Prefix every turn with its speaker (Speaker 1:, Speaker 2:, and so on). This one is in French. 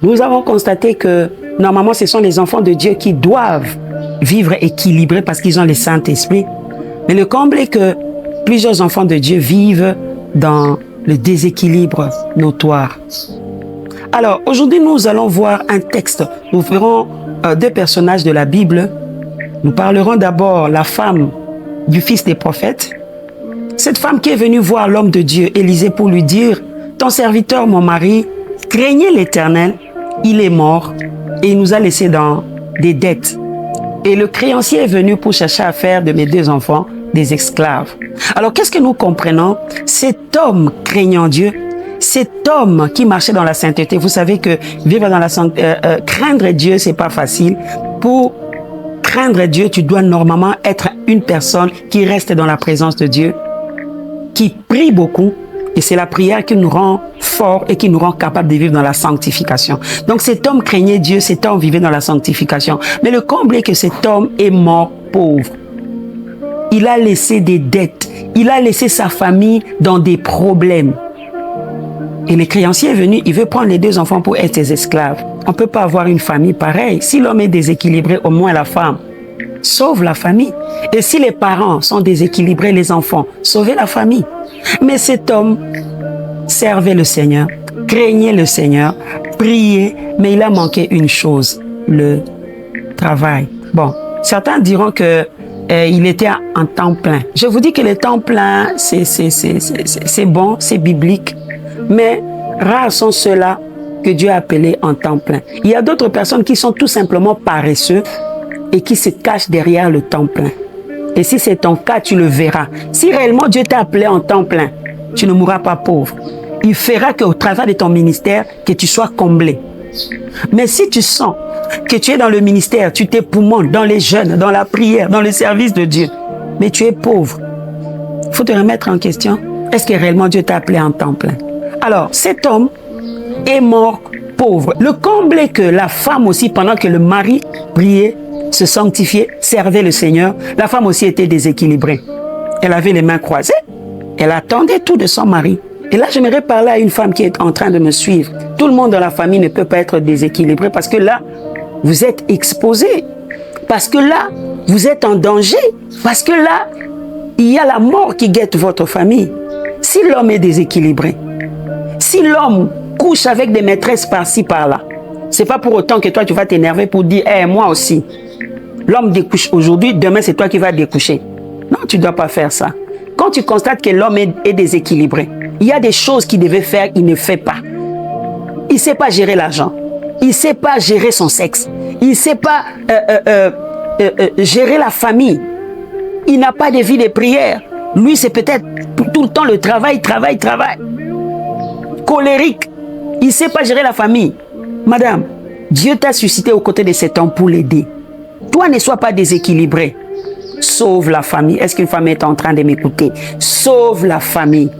Speaker 1: Nous avons constaté que normalement ce sont les enfants de Dieu qui doivent vivre équilibrés parce qu'ils ont le Saint-Esprit. Mais le comble est que plusieurs enfants de Dieu vivent dans le déséquilibre notoire. Alors aujourd'hui nous allons voir un texte. Nous verrons deux personnages de la Bible. Nous parlerons d'abord la femme du fils des prophètes. Cette femme qui est venue voir l'homme de Dieu, Élisée, pour lui dire « Ton serviteur, mon mari, craignait l'Éternel, il est mort et il nous a laissé dans des dettes. Et le créancier est venu pour chercher à faire de mes deux enfants des esclaves. » Alors qu'est-ce que nous comprenons? Cet homme craignant Dieu, cet homme qui marchait dans la sainteté, vous savez que vivre dans la sainteté, craindre Dieu, c'est pas facile. Pour craindre Dieu, tu dois normalement être une personne qui reste dans la présence de Dieu, qui prie beaucoup, et c'est la prière qui nous rend forts et qui nous rend capables de vivre dans la sanctification. Donc cet homme craignait Dieu, cet homme vivait dans la sanctification. Mais le comble est que cet homme est mort pauvre. Il a laissé des dettes, il a laissé sa famille dans des problèmes. Et le créancier est venu, il veut prendre les deux enfants pour être ses esclaves. On ne peut pas avoir une famille pareille. Si l'homme est déséquilibré, au moins la femme sauve la famille. Et si les parents sont déséquilibrés, les enfants, sauvez la famille. Mais cet homme servait le Seigneur, craignait le Seigneur, priait, mais il a manqué une chose, le travail. Bon, certains diront que il était en temps plein. Je vous dis que le temps plein, c'est bon, c'est biblique, mais rares sont ceux-là que Dieu a appelés en temps plein. Il y a d'autres personnes qui sont tout simplement paresseux et qui se cachent derrière le temps plein. Et si c'est ton cas, tu le verras. Si réellement Dieu t'a appelé en temps plein, tu ne mourras pas pauvre. Il fera qu'au travers de ton ministère, que tu sois comblé. Mais si tu sens que tu es dans le ministère, tu t'époumones dans les jeûnes, dans la prière, dans le service de Dieu, mais tu es pauvre, il faut te remettre en question. Est-ce que réellement Dieu t'a appelé en temps plein? Alors, cet homme est mort pauvre. Le comble est que la femme aussi, pendant que le mari priait, se sanctifiait, servait le Seigneur, la femme aussi était déséquilibrée. Elle avait les mains croisées, elle attendait tout de son mari. Et là, j'aimerais parler à une femme qui est en train de me suivre. Tout le monde dans la famille ne peut pas être déséquilibré parce que là, vous êtes exposé. Parce que là, vous êtes en danger. Parce que là, il y a la mort qui guette votre famille. Si l'homme est déséquilibré, si l'homme couche avec des maîtresses par-ci, par-là, c'est pas pour autant que toi, tu vas t'énerver pour dire, moi aussi. L'homme découche aujourd'hui, demain, c'est toi qui vas découcher. Non, tu ne dois pas faire ça. Quand tu constates que l'homme est déséquilibré, il y a des choses qu'il devait faire, il ne fait pas. Il ne sait pas gérer l'argent. Il ne sait pas gérer son sexe. Il ne sait pas gérer la famille. Il n'a pas de vie de prière. Lui, c'est peut-être tout le temps le travail. Colérique. Il ne sait pas gérer la famille. Madame, Dieu t'a suscité aux côtés de cet homme pour l'aider. Toi, ne sois pas déséquilibré. Sauve la famille. Est-ce qu'une femme est en train de m'écouter? Sauve la famille.